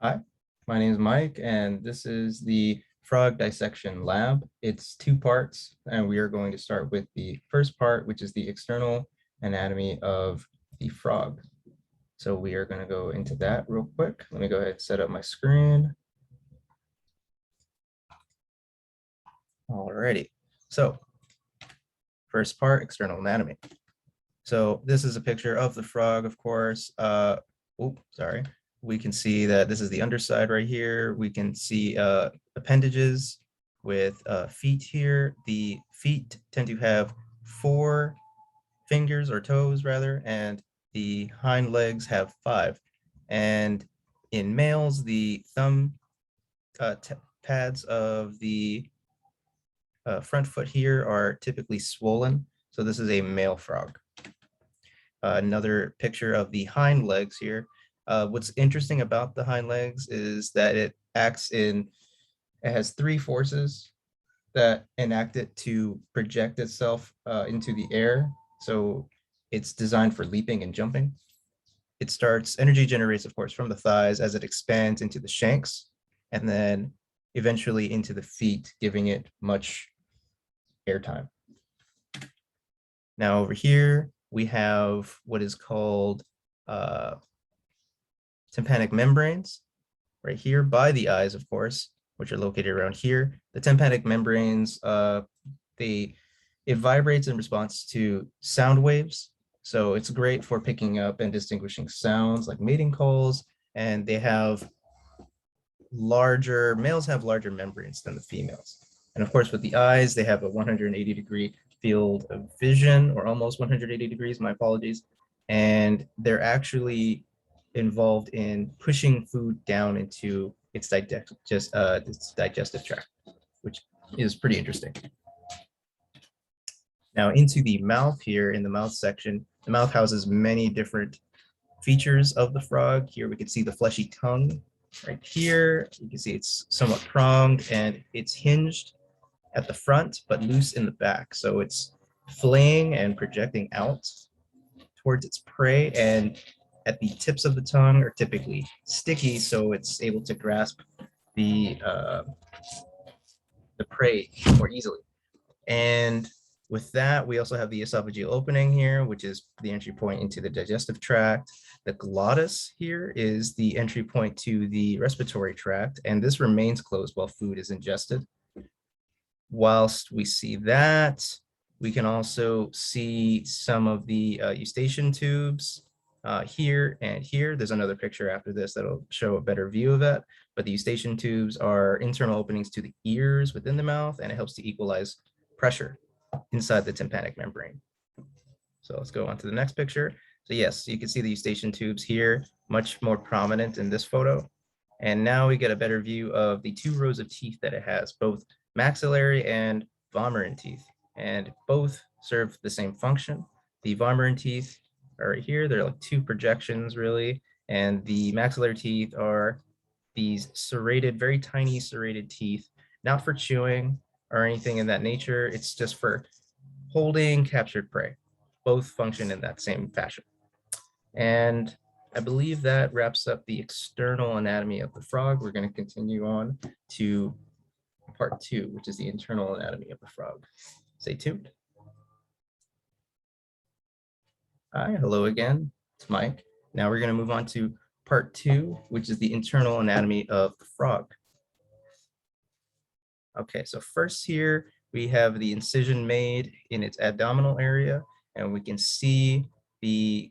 Hi, my name is Mike, and this is the frog dissection lab. It's two parts, and we are going to start with the first part, which is the external anatomy of the frog. So we are going to go into that real quick. Let me go ahead and set up my screen. Alrighty. So first part, external anatomy. So this is a picture of the frog, of course. Sorry. We can see that this is the underside right here. We can see appendages with feet here. The feet tend to have 4 fingers or toes rather, and the hind legs have 5. And in males, the thumb pads of the front foot here are typically swollen. So this is a male frog. Another picture of the hind legs here. What's interesting about the hind legs is that it has 3 forces that enact it to project itself into the air. So it's designed for leaping and jumping. Energy generates, of course, from the thighs as it expands into the shanks and then eventually into the feet, giving it much airtime. Now over here, we have what is called tympanic membranes right here by the eyes, of course, which are located around here. The tympanic membranes, it vibrates in response to sound waves. So it's great for picking up and distinguishing sounds like mating calls. And males have larger membranes than the females. And of course, with the eyes, they have a 180-degree field of vision, or almost 180 degrees, my apologies. And they're actually involved in pushing food down into its digestive tract, which is pretty interesting. Now into the mouth here, in the mouth section, the mouth houses many different features of the frog. Here we can see the fleshy tongue. Right here, you can see it's somewhat pronged and it's hinged at the front, but loose in the back. So it's flaying and projecting out towards its prey, and at the tips of the tongue are typically sticky, so it's able to grasp the prey more easily. And with that, we also have the esophageal opening here, which is the entry point into the digestive tract. The glottis here is the entry point to the respiratory tract, and this remains closed while food is ingested. Whilst we see that, we can also see some of the eustachian tubes here and here. There's another picture after this that'll show a better view of that. But the eustachian tubes are internal openings to the ears within the mouth, and it helps to equalize pressure inside the tympanic membrane. So let's go on to the next picture. So yes, you can see the eustachian tubes here, much more prominent in this photo. And now we get a better view of the 2 rows of teeth that it has, both maxillary and vomeron teeth, and both serve the same function. The vomeron teeth are right here. They're like 2 projections really, and the maxillary teeth are these serrated, very tiny serrated teeth, not for chewing or anything in that nature. It's just for holding captured prey. Both function in that same fashion. And I believe that wraps up the external anatomy of the frog. We're going to continue on to part 2, which is the internal anatomy of the frog. Stay tuned. Hi, hello again. It's Mike. Now we're going to move on to part 2, which is the internal anatomy of the frog. Okay, so first here we have the incision made in its abdominal area, and we can see the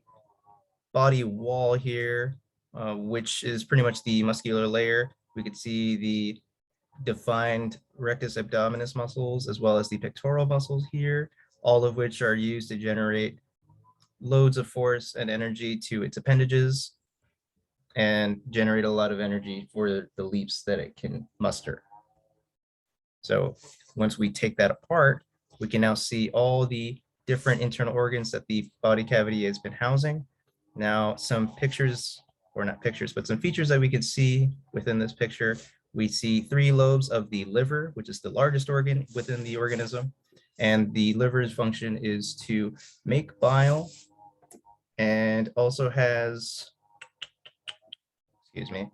body wall here, which is pretty much the muscular layer. We can see the defined rectus abdominis muscles as well as the pectoral muscles here, all of which are used to generate loads of force and energy to its appendages and generate a lot of energy for the leaps that it can muster. So once we take that apart, we can now see all the different internal organs that the body cavity has been housing. Now, some pictures, or not pictures, but some features that we can see within this picture. We see 3 lobes of the liver, which is the largest organ within the organism. And the liver's function is to make bile, and also has, excuse me,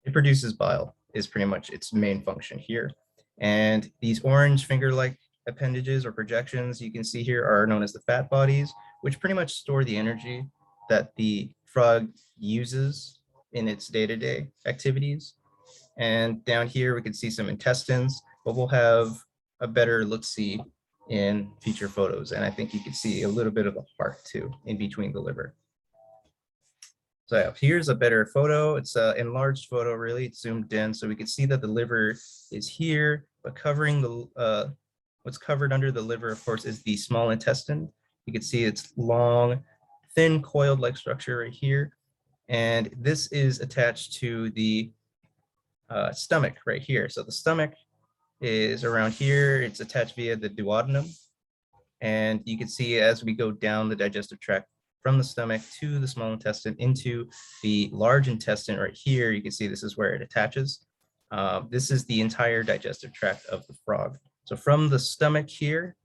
It produces bile is pretty much its main function here. And these orange finger-like appendages or projections you can see here are known as the fat bodies, which pretty much store the energy that the frog uses in its day-to-day activities. And down here, we can see some intestines, but we'll have a better look-see in future photos. And I think you can see a little bit of the heart too in between the liver. So yeah, here's a better photo. It's an enlarged photo, really. It's zoomed in, so we can see that the liver is here, but covering the what's covered under the liver, of course, is the small intestine. You can see it's long, thin, coiled-like structure right here, and this is attached to the stomach right here. So the stomach is around here. It's attached via the duodenum, and you can see as we go down the digestive tract from the stomach to the small intestine into the large intestine right here, you can see this is where it attaches. This is the entire digestive tract of the frog. So from the stomach here,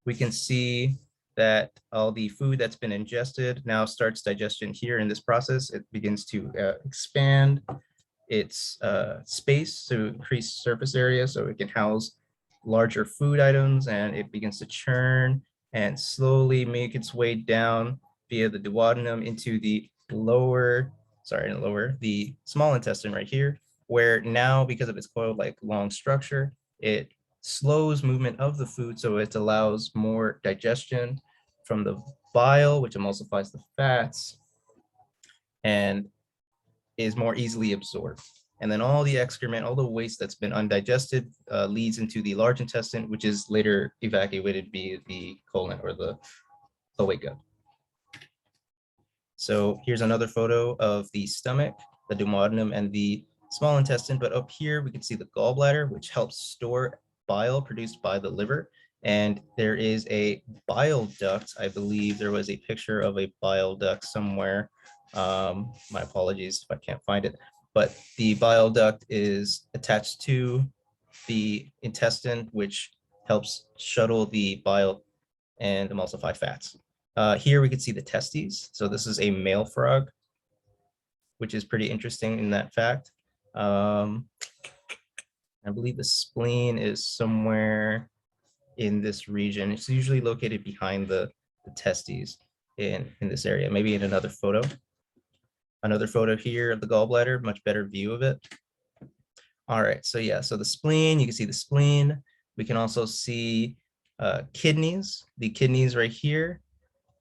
we can see that all the food that's been ingested now starts digestion here in this process. It begins to expand its space to increase surface area so it can house larger food items, and it begins to churn and slowly make its way down via the duodenum into the the small intestine right here, where now, because of its coiled-like long structure, it slows movement of the food, so it allows more digestion from the bile, which emulsifies the fats and is more easily absorbed. And then all the excrement, all the waste that's been undigested leads into the large intestine, which is later evacuated via the colon or the cloaca. So here's another photo of the stomach, the duodenum, and the small intestine. But up here, we can see the gallbladder, which helps store bile produced by the liver. And there is a bile duct. I believe there was a picture of a bile duct somewhere. My apologies if I can't find it. But the bile duct is attached to the intestine, which helps shuttle the bile and emulsify fats. Here we can see the testes. So this is a male frog, which is pretty interesting in that fact. I believe the spleen is somewhere in this region. It's usually located behind the testes in this area, maybe in another photo. Another photo here of the gallbladder, much better view of it. All right, so yeah, so the spleen, you can see the spleen. We can also see kidneys, the kidneys right here.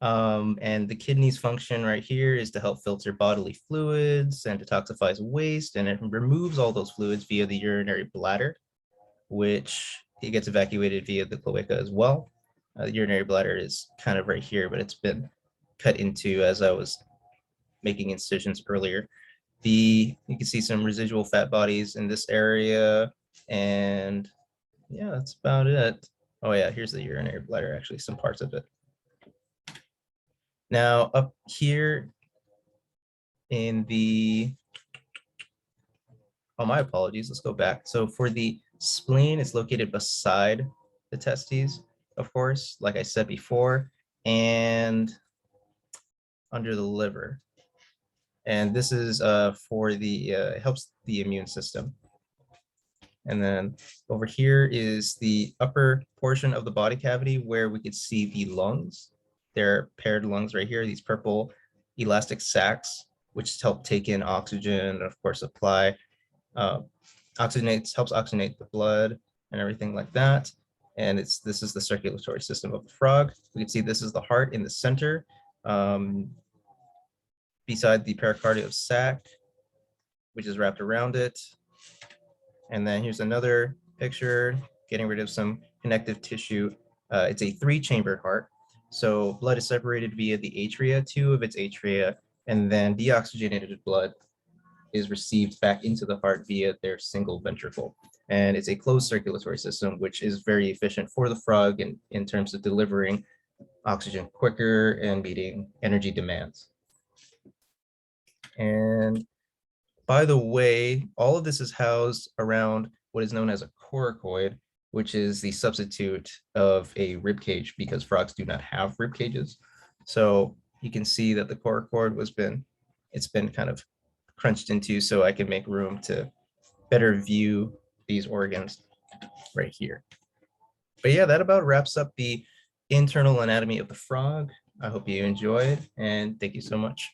And the kidneys function right here is to help filter bodily fluids and detoxifies waste, and it removes all those fluids via the urinary bladder, which it gets evacuated via the cloaca as well. The urinary bladder is kind of right here, but it's been cut into as I was making incisions earlier. You can see some residual fat bodies in this area, and yeah, that's about it. Oh yeah, here's the urinary bladder, actually, some parts of it. Now up here in the, oh, my apologies, let's go back. So for the spleen, it's located beside the testes, of course, like I said before, and under the liver. And this is for the, it helps the immune system. And then over here is the upper portion of the body cavity where we could see the lungs. They're paired lungs right here, these purple elastic sacs, which help take in oxygen and of course supply, helps oxygenate the blood and everything like that. And this is the circulatory system of the frog. We can see this is the heart in the center, beside the pericardial sac, which is wrapped around it. And then here's another picture, getting rid of some connective tissue. It's a 3-chambered heart. So blood is separated via the atria, 2 of its atria, and then deoxygenated blood is received back into the heart via their single ventricle. And it's a closed circulatory system, which is very efficient for the frog in terms of delivering oxygen quicker and meeting energy demands. And by the way, all of this is housed around what is known as a coracoid, which is the substitute of a rib cage because frogs do not have rib cages. So you can see that the coracoid it's been kind of crunched into so I can make room to better view these organs right here. But yeah, that about wraps up the internal anatomy of the frog. I hope you enjoyed, and thank you so much.